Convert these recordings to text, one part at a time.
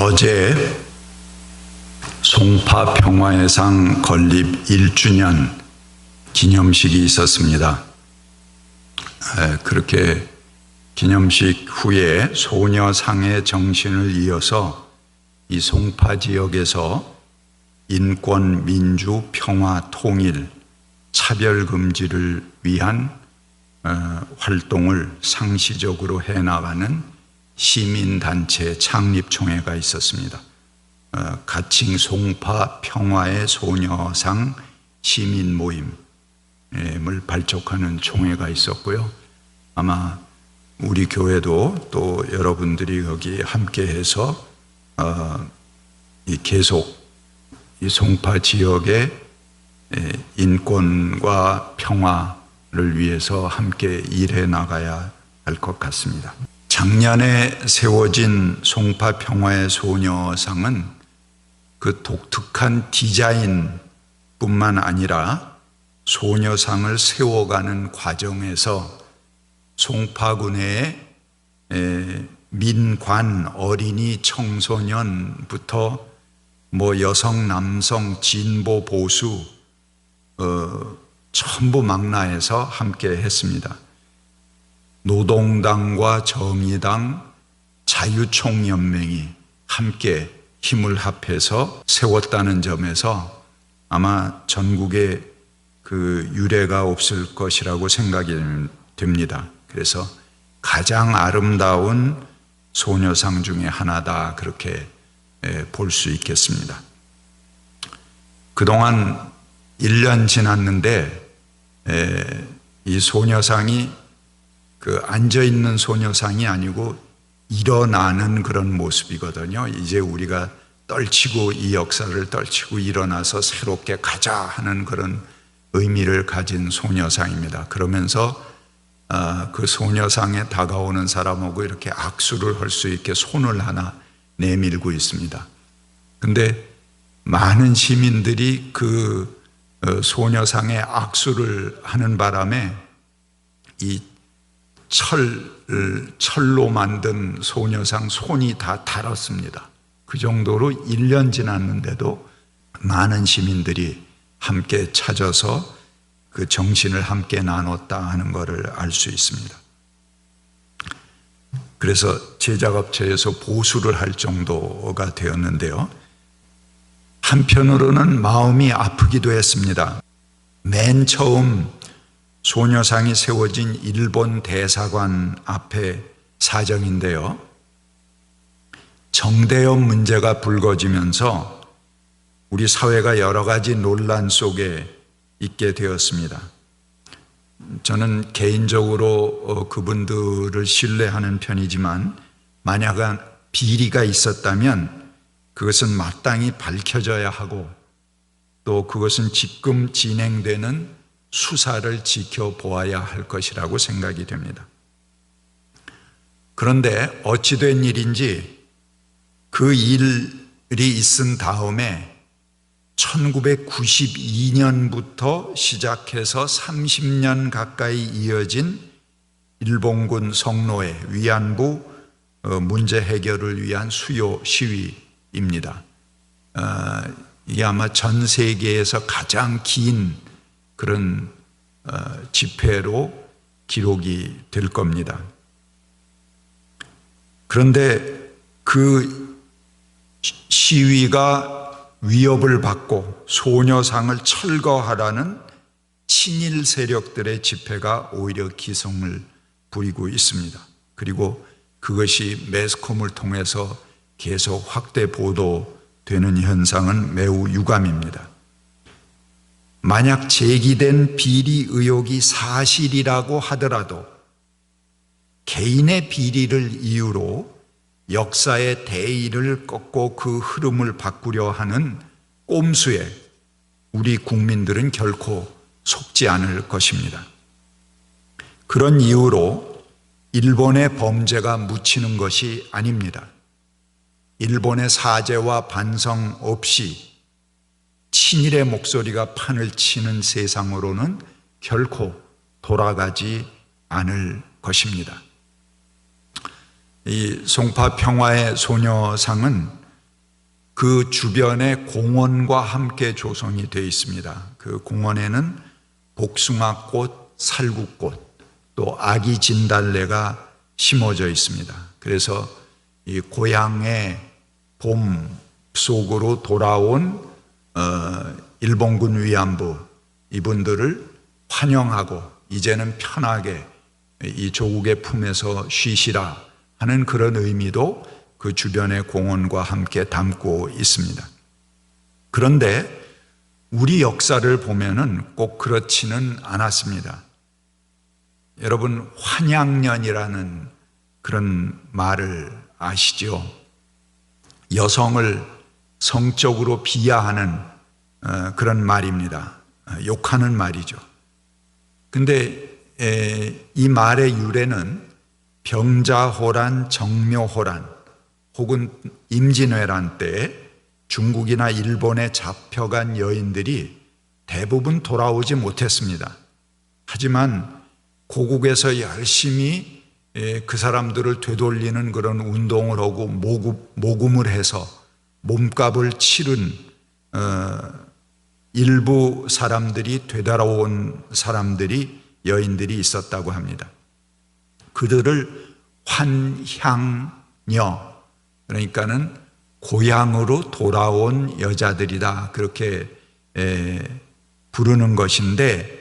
어제 송파 평화의 상 건립 1주년 기념식이 있었습니다. 그렇게 기념식 후에 소녀상의 정신을 이어서 이 송파 지역에서 인권, 민주, 평화, 통일, 차별 금지를 위한 활동을 상시적으로 해나가는 시민단체 창립총회가 있었습니다. 가칭 송파 평화의 소녀상 시민 모임을 발족하는 총회가 있었고요. 아마 우리 교회도 또 여러분들이 거기 함께해서 계속 이 송파 지역의 인권과 평화를 위해서 함께 일해 나가야 할 것 같습니다. 작년에 세워진 송파 평화의 소녀상은 그 독특한 디자인뿐만 아니라 소녀상을 세워가는 과정에서 송파군의 민관, 어린이, 청소년부터 여성, 남성, 진보, 보수 전부 망라해서 함께 했습니다. 노동당과 정의당, 자유총연맹이 함께 힘을 합해서 세웠다는 점에서 아마 전국에 그 유례가 없을 것이라고 생각이 됩니다. 그래서 가장 아름다운 소녀상 중에 하나다, 그렇게 볼 수 있겠습니다. 그동안 1년 지났는데 이 소녀상이 앉아있는 소녀상이 아니고 일어나는 그런 모습이거든요. 이제 우리가 이 역사를 떨치고 일어나서 새롭게 가자 하는 그런 의미를 가진 소녀상입니다. 그러면서 그 소녀상에 다가오는 사람하고 이렇게 악수를 할 수 있게 손을 하나 내밀고 있습니다. 근데 많은 시민들이 그 소녀상에 악수를 하는 바람에 이 철로 만든 소녀상 손이 다 닳았습니다. 그 정도로 1년 지났는데도 많은 시민들이 함께 찾아서 그 정신을 함께 나눴다 하는 것을 알 수 있습니다. 그래서 제작업체에서 보수를 할 정도가 되었는데요. 한편으로는 마음이 아프기도 했습니다. 맨 처음 소녀상이 세워진 일본 대사관 앞에 사정인데요. 정대협 문제가 불거지면서 우리 사회가 여러 가지 논란 속에 있게 되었습니다. 저는 개인적으로 그분들을 신뢰하는 편이지만 만약 비리가 있었다면 그것은 마땅히 밝혀져야 하고 또 그것은 지금 진행되는 수사를 지켜보아야 할 것이라고 생각이 됩니다. 그런데 어찌된 일인지 그 일이 있은 다음에 1992년부터 시작해서 30년 가까이 이어진 일본군 성노예, 위안부 문제 해결을 위한 수요 시위입니다. 이게 아마 전 세계에서 가장 긴 그런 집회로 기록이 될 겁니다. 그런데 그 시위가 위협을 받고 소녀상을 철거하라는 친일 세력들의 집회가 오히려 기승을 부리고 있습니다. 그리고 그것이 매스컴을 통해서 계속 확대 보도되는 현상은 매우 유감입니다. 만약 제기된 비리 의혹이 사실이라고 하더라도 개인의 비리를 이유로 역사의 대의를 꺾고 그 흐름을 바꾸려 하는 꼼수에 우리 국민들은 결코 속지 않을 것입니다. 그런 이유로 일본의 범죄가 묻히는 것이 아닙니다. 일본의 사죄와 반성 없이 친일의 목소리가 판을 치는 세상으로는 결코 돌아가지 않을 것입니다. 이 송파 평화의 소녀상은 그 주변에 공원과 함께 조성이 되어 있습니다. 그 공원에는 복숭아꽃, 살구꽃, 또 아기 진달래가 심어져 있습니다. 그래서 이 고향의 봄 속으로 돌아온 일본군 위안부 이분들을 환영하고 이제는 편하게 이 조국의 품에서 쉬시라 하는 그런 의미도 그 주변의 공원과 함께 담고 있습니다. 그런데 우리 역사를 보면은 꼭 그렇지는 않았습니다. 여러분, 환양년이라는 그런 말을 아시죠? 여성을 성적으로 비하하는 그런 말입니다. 욕하는 말이죠. 근데 이 말의 유래는 병자호란, 정묘호란 혹은 임진왜란 때 중국이나 일본에 잡혀간 여인들이 대부분 돌아오지 못했습니다. 하지만 고국에서 열심히 그 사람들을 되돌리는 그런 운동을 하고 모금을 해서 몸값을 치른 일부 사람들이 되돌아온 사람들이 여인들이 있었다고 합니다. 그들을 환향녀, 그러니까는 고향으로 돌아온 여자들이다, 그렇게 부르는 것인데,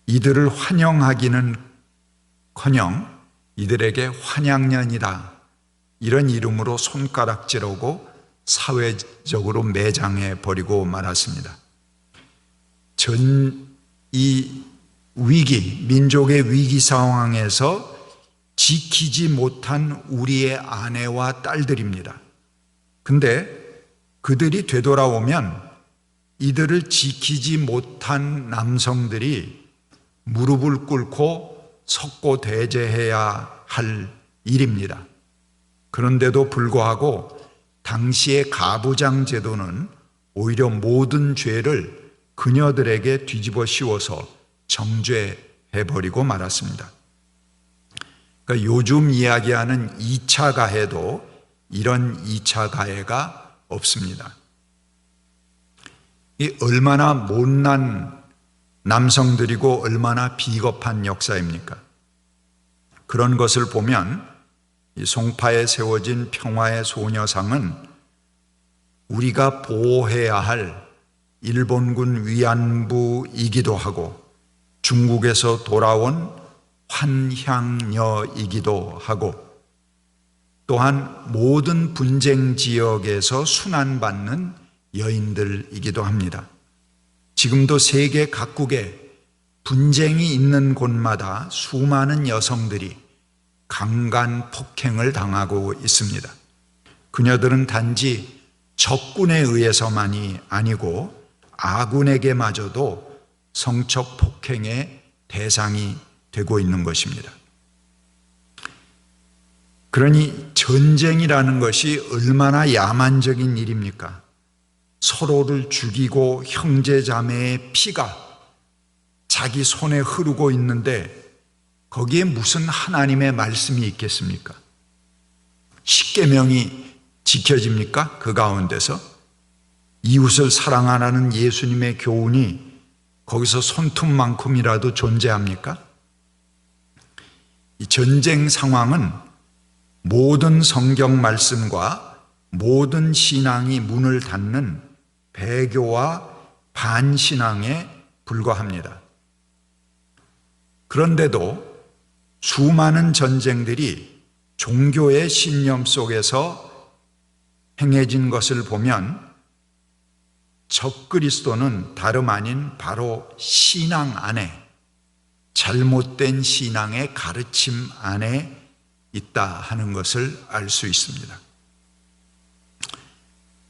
이들을 환영하기는커녕 이들에게 환양년이다 이런 이름으로 손가락질하고 사회적으로 매장해 버리고 말았습니다. 이 위기, 민족의 위기 상황에서 지키지 못한 우리의 아내와 딸들입니다. 근데 그들이 되돌아오면 이들을 지키지 못한 남성들이 무릎을 꿇고 석고 대제해야 할 일입니다. 그런데도 불구하고 당시의 가부장 제도는 오히려 모든 죄를 그녀들에게 뒤집어 씌워서 정죄해버리고 말았습니다. 그러니까 요즘 이야기하는 2차 가해도 이런 2차 가해가 없습니다. 이 얼마나 못난 남성들이고 얼마나 비겁한 역사입니까? 그런 것을 보면 이 송파에 세워진 평화의 소녀상은 우리가 보호해야 할 일본군 위안부이기도 하고 중국에서 돌아온 환향녀이기도 하고 또한 모든 분쟁 지역에서 순환받는 여인들이기도 합니다. 지금도 세계 각국에 분쟁이 있는 곳마다 수많은 여성들이 강간 폭행을 당하고 있습니다. 그녀들은 단지 적군에 의해서만이 아니고 아군에게마저도 성적 폭행의 대상이 되고 있는 것입니다. 그러니 전쟁이라는 것이 얼마나 야만적인 일입니까? 서로를 죽이고 형제자매의 피가 자기 손에 흐르고 있는데 거기에 무슨 하나님의 말씀이 있겠습니까? 십계명이 지켜집니까? 그 가운데서 이웃을 사랑하라는 예수님의 교훈이 거기서 손톱만큼이라도 존재합니까? 이 전쟁 상황은 모든 성경 말씀과 모든 신앙이 문을 닫는 배교와 반신앙에 불과합니다. 그런데도 수많은 전쟁들이 종교의 신념 속에서 행해진 것을 보면 적그리스도는 다름 아닌 바로 신앙 안에, 잘못된 신앙의 가르침 안에 있다 하는 것을 알 수 있습니다.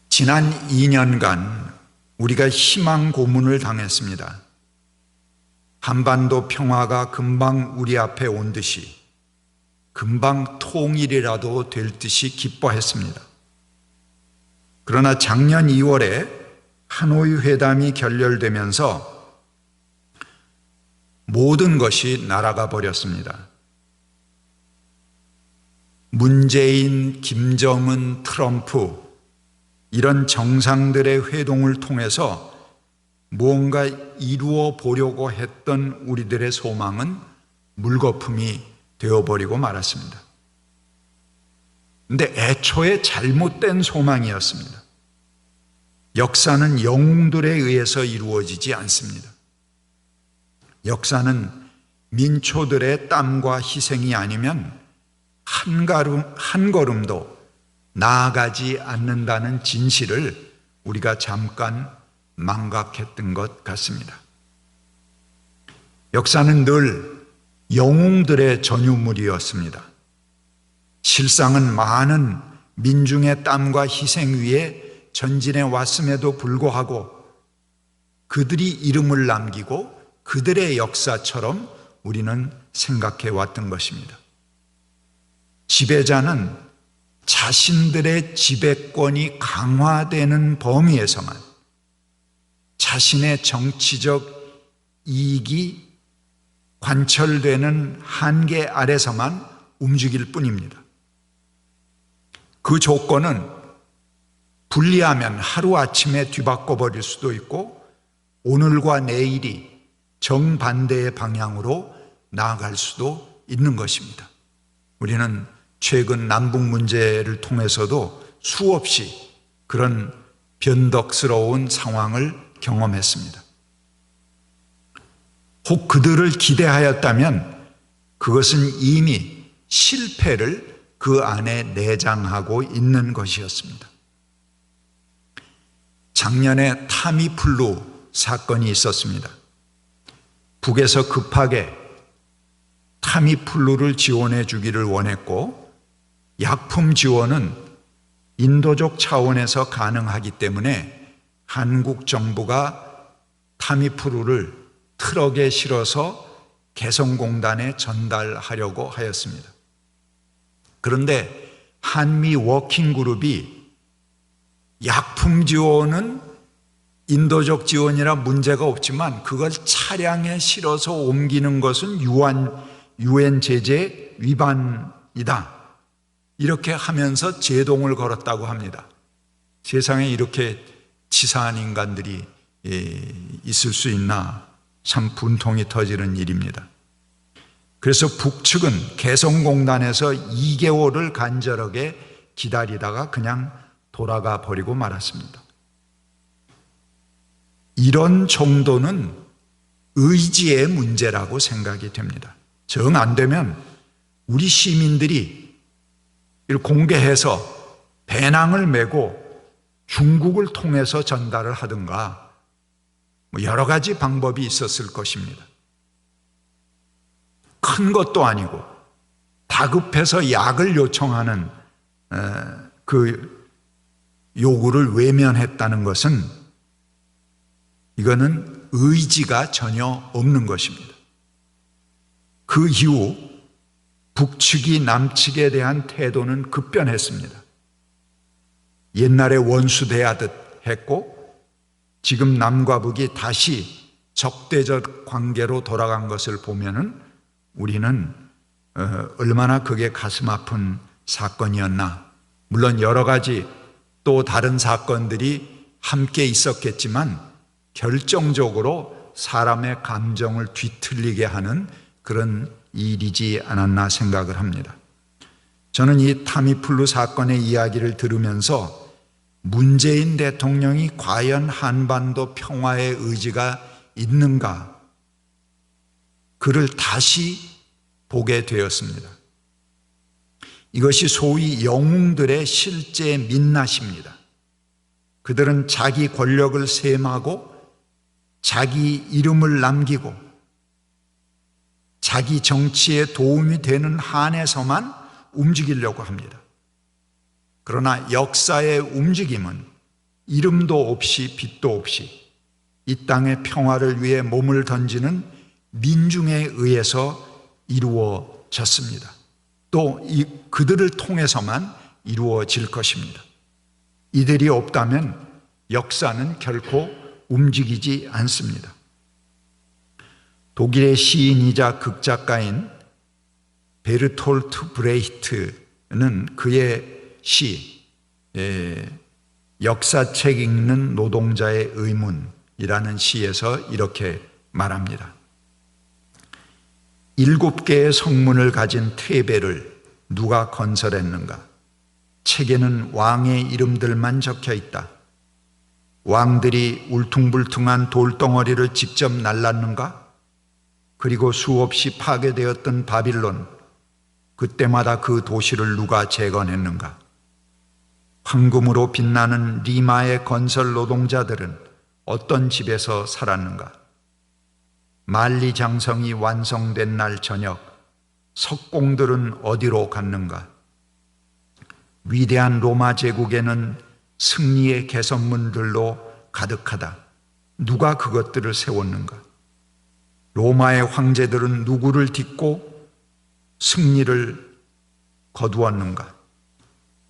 지난 2년간 우리가 희망 고문을 당했습니다. 한반도 평화가 금방 우리 앞에 온 듯이, 금방 통일이라도 될 듯이 기뻐했습니다. 그러나 작년 2월에 하노이 회담이 결렬되면서 모든 것이 날아가 버렸습니다. 문재인, 김정은, 트럼프 이런 정상들의 회동을 통해서 무언가 이루어 보려고 했던 우리들의 소망은 물거품이 되어버리고 말았습니다. 그런데 애초에 잘못된 소망이었습니다. 역사는 영웅들에 의해서 이루어지지 않습니다. 역사는 민초들의 땀과 희생이 아니면 한 걸음도 나아가지 않는다는 진실을 우리가 잠깐 망각했던 것 같습니다. 역사는 늘 영웅들의 전유물이었습니다. 실상은 많은 민중의 땀과 희생 위에 전진해 왔음에도 불구하고 그들이 이름을 남기고 그들의 역사처럼 우리는 생각해 왔던 것입니다. 지배자는 자신들의 지배권이 강화되는 범위에서만 자신의 정치적 이익이 관철되는 한계 아래서만 움직일 뿐입니다. 그 조건은 불리하면 하루아침에 뒤바꿔 버릴 수도 있고 오늘과 내일이 정반대의 방향으로 나아갈 수도 있는 것입니다. 우리는 최근 남북 문제를 통해서도 수없이 그런 변덕스러운 상황을 경험했습니다. 혹 그들을 기대하였다면 그것은 이미 실패를 그 안에 내장하고 있는 것이었습니다. 작년에 타미플루 사건이 있었습니다. 북에서 급하게 타미플루를 지원해 주기를 원했고 약품 지원은 인도적 차원에서 가능하기 때문에 한국 정부가 타미플루를 트럭에 실어서 개성공단에 전달하려고 하였습니다. 그런데 한미 워킹그룹이 약품 지원은 인도적 지원이라 문제가 없지만 그걸 차량에 실어서 옮기는 것은 유엔 제재 위반이다. 이렇게 하면서 제동을 걸었다고 합니다. 세상에 이렇게 치사한 인간들이 있을 수 있나 참 분통이 터지는 일입니다. 그래서 북측은 개성공단에서 2개월을 간절하게 기다리다가 그냥 돌아가 버리고 말았습니다. 이런 정도는 의지의 문제라고 생각이 됩니다. 정 안 되면 우리 시민들이 공개해서 배낭을 메고 중국을 통해서 전달을 하든가 여러 가지 방법이 있었을 것입니다. 큰 것도 아니고 다급해서 약을 요청하는 그 요구를 외면했다는 것은 이거는 의지가 전혀 없는 것입니다. 그 이후 북측이 남측에 대한 태도는 급변했습니다. 옛날에 원수 대하듯 했고 지금 남과 북이 다시 적대적 관계로 돌아간 것을 보면은 우리는 얼마나 그게 가슴 아픈 사건이었나. 물론 여러 가지 또 다른 사건들이 함께 있었겠지만 결정적으로 사람의 감정을 뒤틀리게 하는 그런 일이지 않았나 생각을 합니다. 저는 이 타미플루 사건의 이야기를 들으면서 문재인 대통령이 과연 한반도 평화의 의지가 있는가, 그를 다시 보게 되었습니다. 이것이 소위 영웅들의 실제 민낯입니다. 그들은 자기 권력을 셈하고 자기 이름을 남기고 자기 정치에 도움이 되는 한에서만 움직이려고 합니다. 그러나 역사의 움직임은 이름도 없이 빛도 없이 이 땅의 평화를 위해 몸을 던지는 민중에 의해서 이루어졌습니다. 또 그들을 통해서만 이루어질 것입니다. 이들이 없다면 역사는 결코 움직이지 않습니다. 독일의 시인이자 극작가인 베르톨트 브레히트는 그의 시 역사책 읽는 노동자의 의문이라는 시에서 이렇게 말합니다. 7개의 성문을 가진 테베를 누가 건설했는가? 책에는 왕의 이름들만 적혀 있다. 왕들이 울퉁불퉁한 돌덩어리를 직접 날랐는가? 그리고 수없이 파괴되었던 바빌론, 그때마다 그 도시를 누가 재건했는가? 황금으로 빛나는 리마의 건설 노동자들은 어떤 집에서 살았는가? 만리장성이 완성된 날 저녁, 석공들은 어디로 갔는가? 위대한 로마 제국에는 승리의 개선문들로 가득하다. 누가 그것들을 세웠는가? 로마의 황제들은 누구를 딛고 승리를 거두었는가?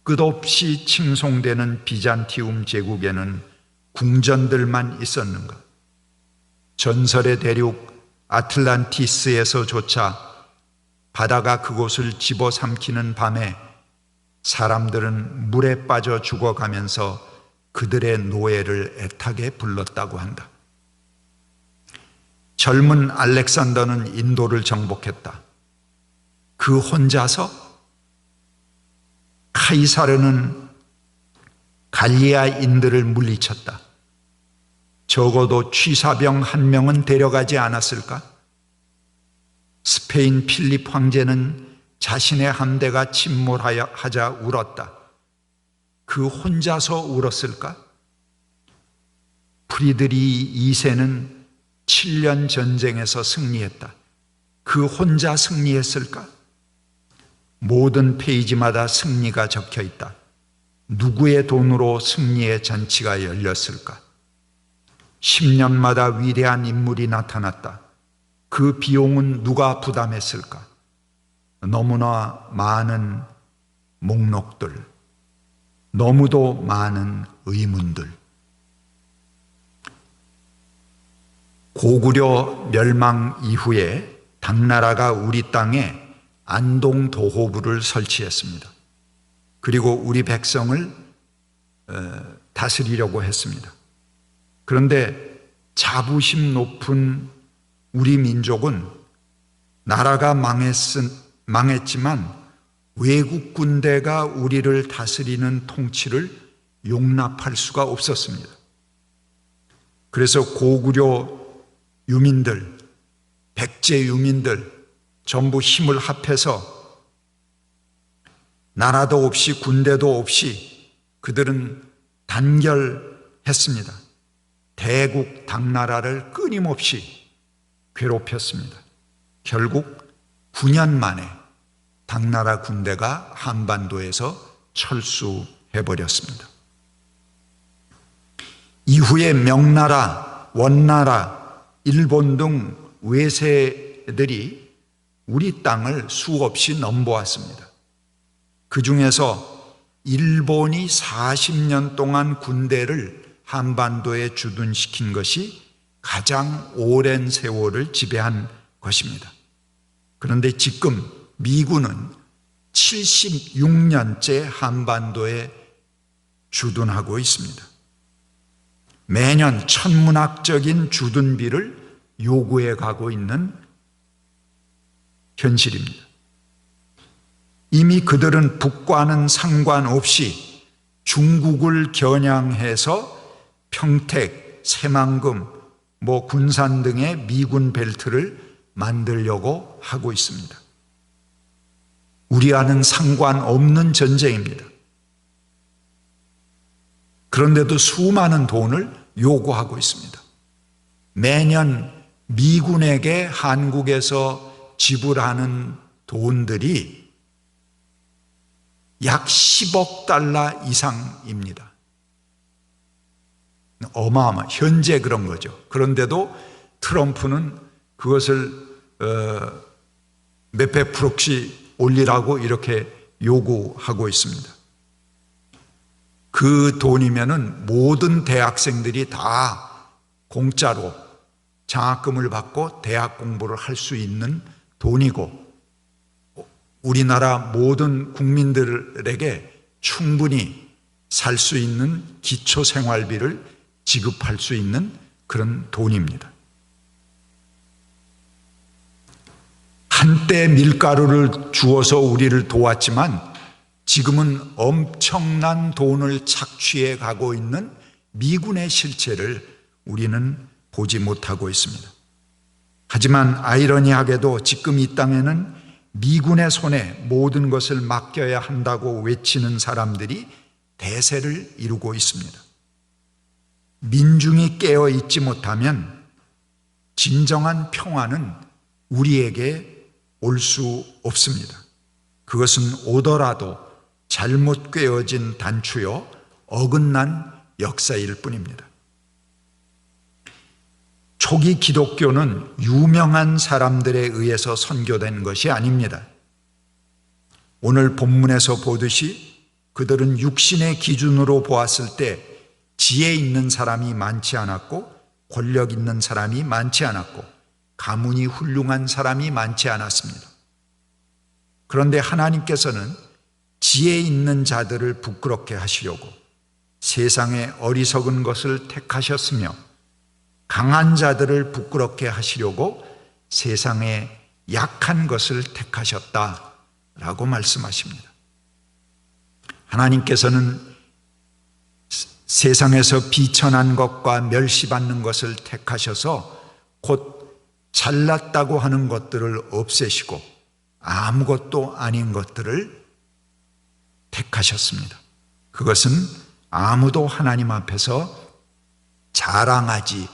끝없이 칭송되는 비잔티움 제국에는 궁전들만 있었는가? 전설의 대륙 아틀란티스에서조차 바다가 그곳을 집어삼키는 밤에 사람들은 물에 빠져 죽어가면서 그들의 노예를 애타게 불렀다고 한다. 젊은 알렉산더는 인도를 정복했다. 그 혼자서? 카이사르는 갈리아인들을 물리쳤다. 적어도 취사병 1명은 데려가지 않았을까? 스페인 필립 황제는 자신의 함대가 침몰하자 울었다. 그 혼자서 울었을까? 프리드리히 2세는 7년 전쟁에서 승리했다. 그 혼자 승리했을까? 모든 페이지마다 승리가 적혀 있다. 누구의 돈으로 승리의 잔치가 열렸을까? 10년마다 위대한 인물이 나타났다. 그 비용은 누가 부담했을까? 너무나 많은 목록들, 너무도 많은 의문들. 고구려 멸망 이후에 당나라가 우리 땅에 안동도호부를 설치했습니다. 그리고 우리 백성을 다스리려고 했습니다. 그런데 자부심 높은 우리 민족은 나라가 망했지만 외국 군대가 우리를 다스리는 통치를 용납할 수가 없었습니다. 그래서 고구려 유민들, 백제 유민들 전부 힘을 합해서 나라도 없이 군대도 없이 그들은 단결했습니다. 대국 당나라를 끊임없이 괴롭혔습니다. 결국 9년 만에 당나라 군대가 한반도에서 철수해버렸습니다. 이후에 명나라, 원나라, 일본 등 외세들이 우리 땅을 수없이 넘보았습니다. 그 중에서 일본이 40년 동안 군대를 한반도에 주둔시킨 것이 가장 오랜 세월을 지배한 것입니다. 그런데 지금 미군은 76년째 한반도에 주둔하고 있습니다. 매년 천문학적인 주둔비를 요구해 가고 있는 현실입니다. 이미 그들은 북과는 상관없이 중국을 겨냥해서 평택, 새만금, 군산 등의 미군 벨트를 만들려고 하고 있습니다. 우리와는 상관없는 전쟁입니다. 그런데도 수많은 돈을 요구하고 있습니다. 매년 미군에게 한국에서 지불하는 돈들이 약 10억 달러 이상입니다. 어마어마, 현재 그런 거죠. 그런데도 트럼프는 그것을 몇백 프로씩 올리라고 이렇게 요구하고 있습니다. 그 돈이면은 모든 대학생들이 다 공짜로 장학금을 받고 대학 공부를 할 수 있는 돈이고, 우리나라 모든 국민들에게 충분히 살 수 있는 기초 생활비를 지급할 수 있는 그런 돈입니다. 한때 밀가루를 주어서 우리를 도왔지만 지금은 엄청난 돈을 착취해 가고 있는 미군의 실체를 우리는 보지 못하고 있습니다. 하지만 아이러니하게도 지금 이 땅에는 미군의 손에 모든 것을 맡겨야 한다고 외치는 사람들이 대세를 이루고 있습니다. 민중이 깨어 있지 못하면 진정한 평화는 우리에게 올 수 없습니다. 그것은 오더라도 잘못 꿰어진 단추요 어긋난 역사일 뿐입니다. 초기 기독교는 유명한 사람들에 의해서 선교된 것이 아닙니다. 오늘 본문에서 보듯이 그들은 육신의 기준으로 보았을 때 지혜 있는 사람이 많지 않았고 권력 있는 사람이 많지 않았고 가문이 훌륭한 사람이 많지 않았습니다. 그런데 하나님께서는 지혜 있는 자들을 부끄럽게 하시려고 세상의 어리석은 것을 택하셨으며 강한 자들을 부끄럽게 하시려고 세상의 약한 것을 택하셨다라고 말씀하십니다. 하나님께서는 세상에서 비천한 것과 멸시받는 것을 택하셔서 곧 잘났다고 하는 것들을 없애시고 아무것도 아닌 것들을 택하셨습니다. 그것은 아무도 하나님 앞에서 자랑하지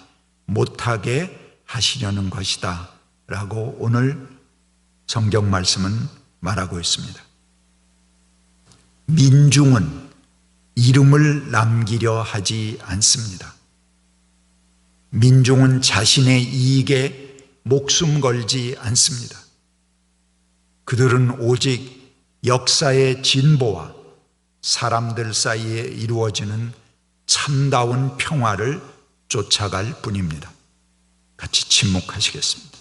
못하게 하시려는 것이다 라고 오늘 성경 말씀은 말하고 있습니다. 민중은 이름을 남기려 하지 않습니다. 민중은 자신의 이익에 목숨 걸지 않습니다. 그들은 오직 역사의 진보와 사람들 사이에 이루어지는 참다운 평화를 쫓아갈 뿐입니다. 같이 침묵하시겠습니다.